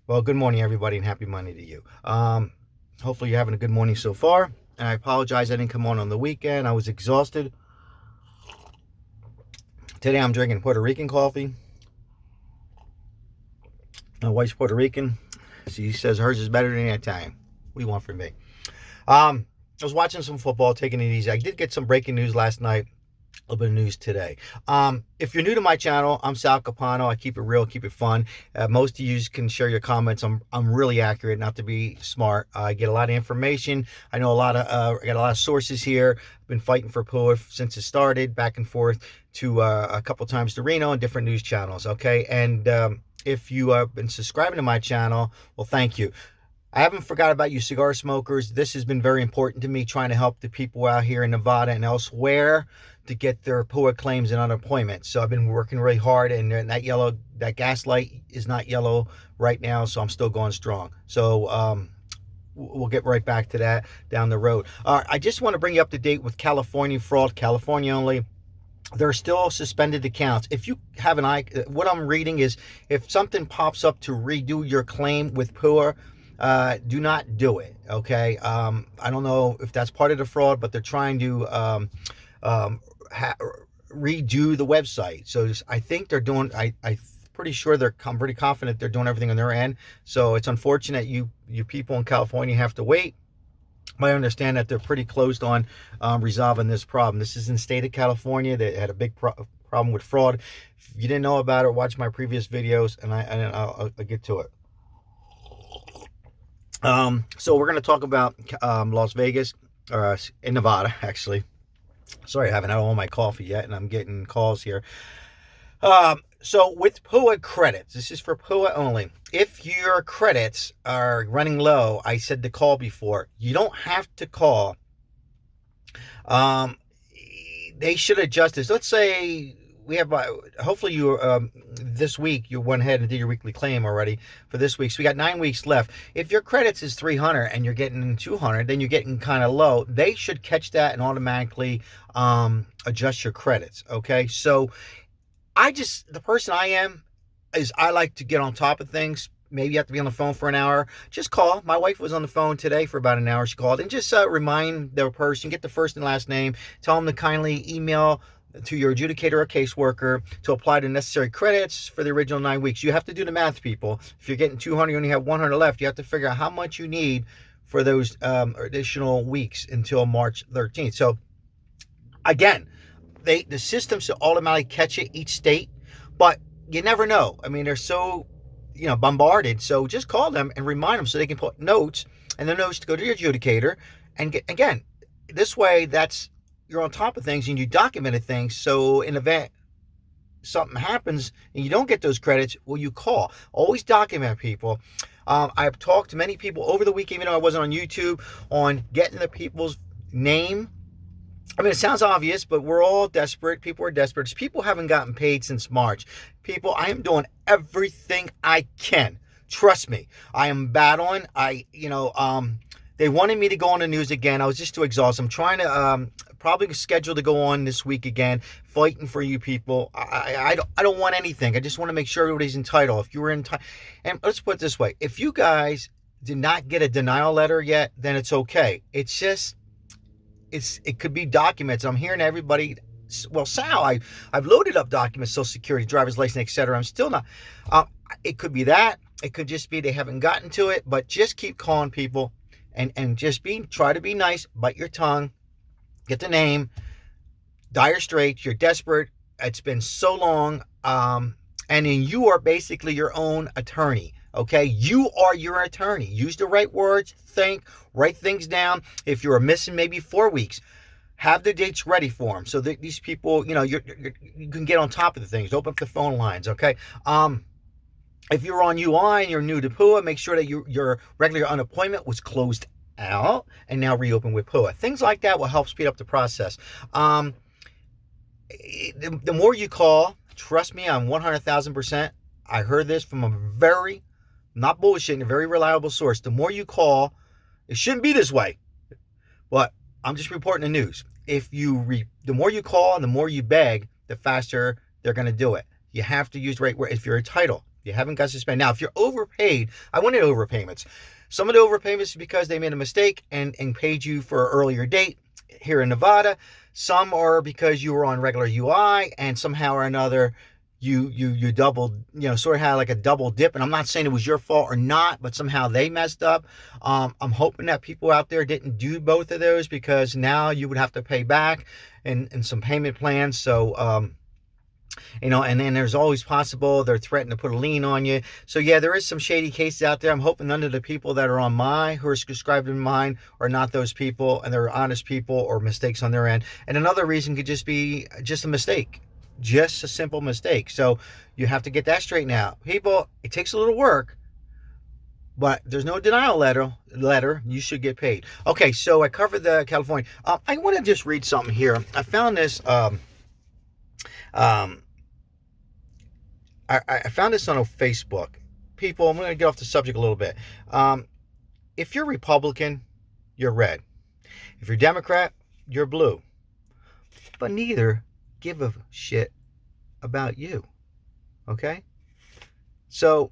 Well, good morning, everybody, and happy Monday to you. Hopefully, you're having a good morning so far. And I apologize I didn't come on the weekend. I was exhausted. Today, I'm drinking Puerto Rican coffee. My wife's Puerto Rican. She says hers is better than Italian. What do you want from me? I was watching some football, taking it easy. I did get some breaking news last night. A little bit of news today. If you're new to my channel, I'm Sal Capano. I keep it real, keep it fun. Most of you can share your comments. I'm really accurate, not to be smart. I get a lot of information. I know I got a lot of sources here. I've been fighting for PUA since it started, back and forth to a couple times to Reno and different news channels. Okay, and if you have been subscribing to my channel, well, thank you. I haven't forgot about you cigar smokers. This has been very important to me, trying to help the people out here in Nevada and elsewhere to get their PUA claims and unemployment. So I've been working really hard, and that gas light is not yellow right now, so I'm still going strong. So we'll get right back to that down the road. I just want to bring you up to date with California fraud, California only. There are still suspended accounts. If you have what I'm reading is, if something pops up to redo your claim with PUA, do not do it. Okay. I don't know if that's part of the fraud, but they're trying to redo the website. So I think they're doing. I'm pretty sure I'm pretty confident they're doing everything on their end. So it's unfortunate you people in California have to wait. I understand that they're pretty closed on resolving this problem. This is in the state of California. They had a big problem with fraud. If you didn't know about it, watch my previous videos, and I'll get to it. So we're going to talk about Las Vegas, in Nevada, actually. Sorry, I haven't had all my coffee yet, and I'm getting calls here. So with PUA credits, this is for PUA only. If your credits are running low, I said to call before. You don't have to call. They should adjust this. Let's say we have, hopefully you, this week you went ahead and did your weekly claim already for this week. So we got 9 weeks left. If your credits is 300 and you're getting 200, then you're getting kind of low. They should catch that and automatically adjust your credits. Okay. So the person I am is I like to get on top of things. Maybe you have to be on the phone for an hour. Just call. My wife was on the phone today for about an hour. She called and just remind the person, get the first and last name, tell them to kindly email to your adjudicator or caseworker to apply the necessary credits for the original 9 weeks. You have to do the math, people. If you're getting 200, you only have 100 left. You have to figure out how much you need for those additional weeks until March 13th. So again, the system should automatically catch it, each state, but you never know. I mean, they're so bombarded. So just call them and remind them so they can put notes, and the notes to go to your adjudicator. And again, this way, you're on top of things and you documented things. So in event something happens and you don't get those credits, well, you call. Always document, people. I've talked to many people over the week, even though I wasn't on YouTube, on getting the people's name. I mean, it sounds obvious, but we're all desperate. People are desperate. People haven't gotten paid since March. People, I am doing everything I can. Trust me. I am battling. They wanted me to go on the news again. I was just too exhausted. I'm trying to probably schedule to go on this week again, fighting for you people. I don't want anything. I just want to make sure everybody's entitled. If you were entitled, and let's put it this way: if you guys did not get a denial letter yet, then it's okay. It's just it could be documents. I'm hearing everybody. Well, Sal, I've loaded up documents, Social Security, driver's license, etc. I'm still not. It could be that. It could just be they haven't gotten to it. But just keep calling people. And just try to be nice, bite your tongue, get the name, dire straits, you're desperate, it's been so long, and then you are basically your own attorney, okay? You are your attorney. Use the right words, think, write things down. If you're missing maybe 4 weeks, have the dates ready for them so that these people, you can get on top of the things. Open up the phone lines, okay? If you're on UI and you're new to PUA, make sure that your regular unemployment was closed out and now reopen with PUA. Things like that will help speed up the process. The more you call, trust me, I'm 100,000%. I heard this from a very, not bullshitting, a very reliable source. The more you call, it shouldn't be this way, but I'm just reporting the news. The more you call and the more you beg, the faster they're going to do it. You have to use the right word. If you're entitled, You haven't got to spend. Now, if you're overpaid, I wanted overpayments. Some of the overpayments is because they made a mistake and paid you for an earlier date here in Nevada. Some are because you were on regular UI and somehow or another you doubled, sort of had like a double dip. And I'm not saying it was your fault or not, but somehow they messed up. I'm hoping that people out there didn't do both of those, because now you would have to pay back and some payment plans. So, and then there's always possible they're threatening to put a lien on you. So yeah, there is some shady cases out there. I'm hoping none of the people that are on who are subscribed in mine are not those people, and they're honest people or mistakes on their end. And another reason could just be just a mistake, just a simple mistake. So you have to get that straightened out. People, it takes a little work, but there's no denial letter. You should get paid. Okay, so I covered the California. I want to just read something here. I found this. I found this on Facebook. People, I'm going to get off the subject a little bit. If you're Republican, you're red. If you're Democrat, you're blue. But neither give a shit about you. Okay? So,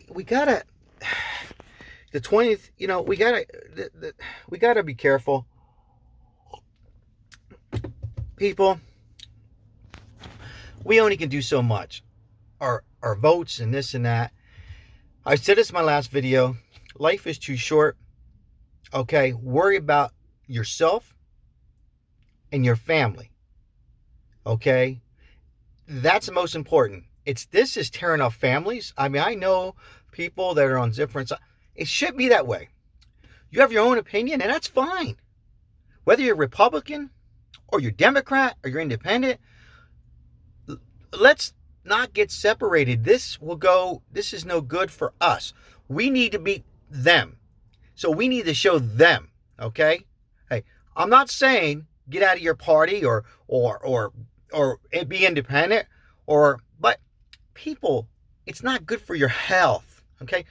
we gotta, the 20th, we gotta be careful. People, we only can do so much. Our votes and this and that. I said this in my last video. Life is too short. Okay? Worry about yourself and your family. Okay? That's the most important. This is tearing up families. I mean, I know people that are on different sides. It should be that way. You have your own opinion, and that's fine. Whether you're Republican or you're Democrat or you're independent, let's not get separated. This is no good for us. We need to beat them. So we need to show them, okay? Hey, I'm not saying get out of your party or be independent, but people, it's not good for your health, okay?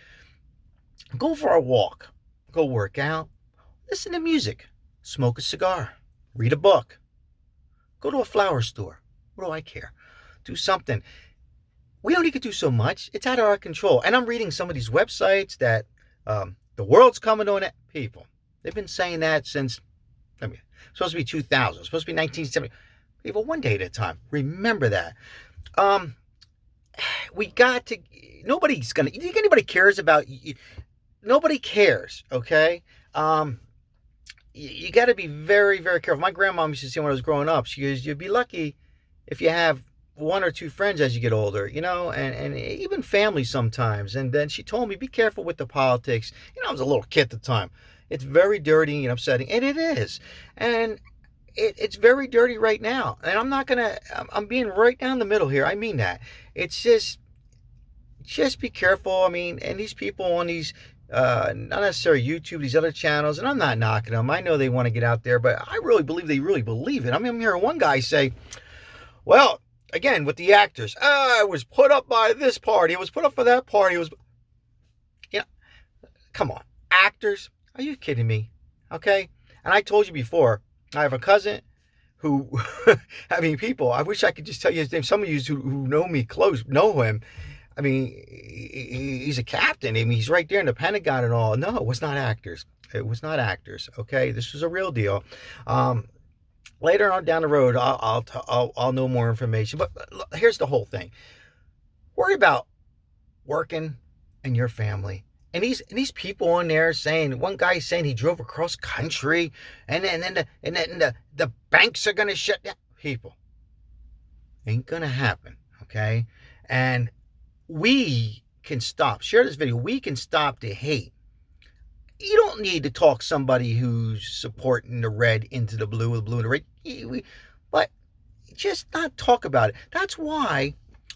Go for a walk, go work out, listen to music, smoke a cigar, read a book, go to a flower store. What do I care? Do something. We only could do so much. It's out of our control. And I'm reading some of these websites that the world's coming on it. People, they've been saying that since, it's supposed to be 2000. It's supposed to be 1970. People, one day at a time. Remember that. We got to, nobody's going to, you think anybody cares about, nobody cares, okay? You got to be very, very careful. My grandma used to say when I was growing up, she goes, you'd be lucky if you have one or two friends as you get older, and even family sometimes. And then she told me, be careful with the politics. I was a little kid at the time. It's very dirty and upsetting, and it is. And it's very dirty right now. And I'm being right down the middle here. I mean that. It's just be careful. And these people on these, not necessarily YouTube, these other channels, and I'm not knocking them. I know they want to get out there, but I really believe they really believe it. I'm hearing one guy say, well, again, with the actors, I was put up by this party. It was put up for that party. It was, come on. Actors? Are you kidding me? Okay? And I told you before, I have a cousin who, people, I wish I could just tell you his name. Some of you who know me close know him. He's a captain. He's right there in the Pentagon and all. No, it was not actors. It was not actors. Okay? This was a real deal. Later on down the road, I'll know more information. But here's the whole thing: worry about working and your family. And these people on there saying, one guy saying he drove across country, and then the banks are gonna shut down. People, ain't gonna happen. Okay, and we can stop. Share this video. We can stop the hate. You don't need to talk somebody who's supporting the red into the blue, the blue and the red. But just not talk about it. That's why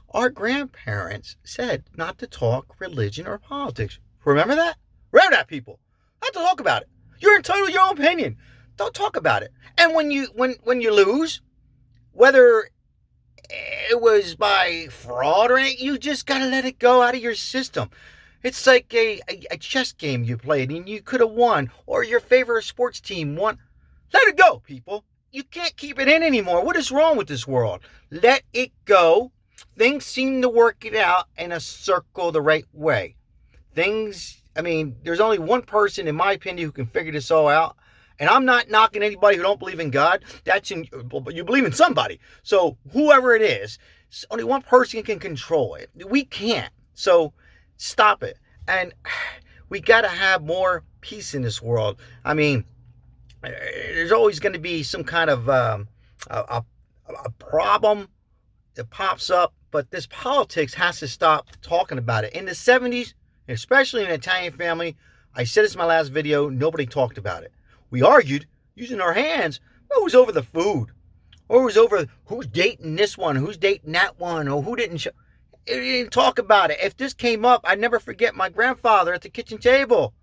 our grandparents said not to talk religion or politics. Remember that? Remember that, people. Not to talk about it. You're entitled to your own opinion. Don't talk about it. And when you lose, whether it was by fraud or anything, you just got to let it go out of your system. It's like a chess game you played and you could have won, or your favorite sports team won. Let it go, people. You can't keep it in anymore. What is wrong with this world? Let it go things seem to work it out in a circle the right way. There's only one person, in my opinion, who can figure this all out. And I'm not knocking anybody who don't believe in God. You believe in somebody. So whoever it is, only one person can control it. We can't. So stop it. And we got to have more peace in this world. I mean, there's always going to be some kind of a problem that pops up, but this politics has to stop talking about it. In the 70s, especially in an Italian family, I said this in my last video, nobody talked about it. We argued using our hands. It was over the food. Or it was over who's dating this one, who's dating that one, or who didn't it didn't talk about it. If this came up, I'd never forget my grandfather at the kitchen table.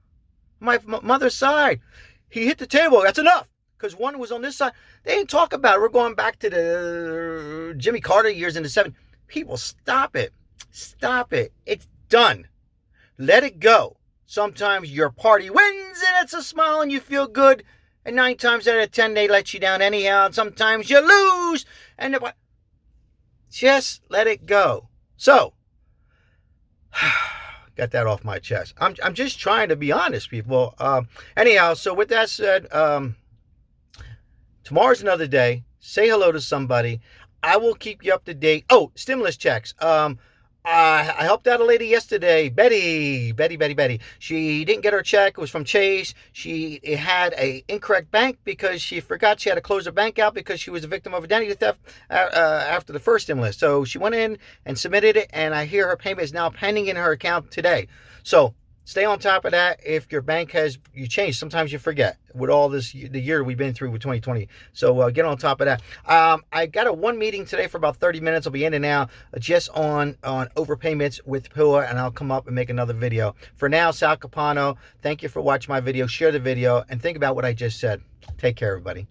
My mother's side. He hit the table. That's enough. Because one was on this side. They didn't talk about it. We're going back to the Jimmy Carter years in the 70s. People, stop it. Stop it. It's done. Let it go. Sometimes your party wins and it's a smile and you feel good. And 9 times out of 10, they let you down anyhow. And sometimes you lose. And just let it go. So, got that off my chest. I'm just trying to be honest, people. Anyhow, so with that said, tomorrow's another day. Say hello to somebody. I will keep you up to date. Oh, stimulus checks. I helped out a lady yesterday, Betty. She didn't get her check. It was from Chase. She had a incorrect bank because she forgot she had to close her bank out because she was a victim of identity theft after the first stimulus. So she went in and submitted it, and I hear her payment is now pending in her account today. So stay on top of that. If your bank you changed, sometimes you forget with all this, the year we've been through with 2020. So get on top of that. I got one meeting today for about 30 minutes. I'll be in and out just on overpayments with Pua, and I'll come up and make another video. For now, Sal Capano, thank you for watching my video. Share the video and think about what I just said. Take care, everybody.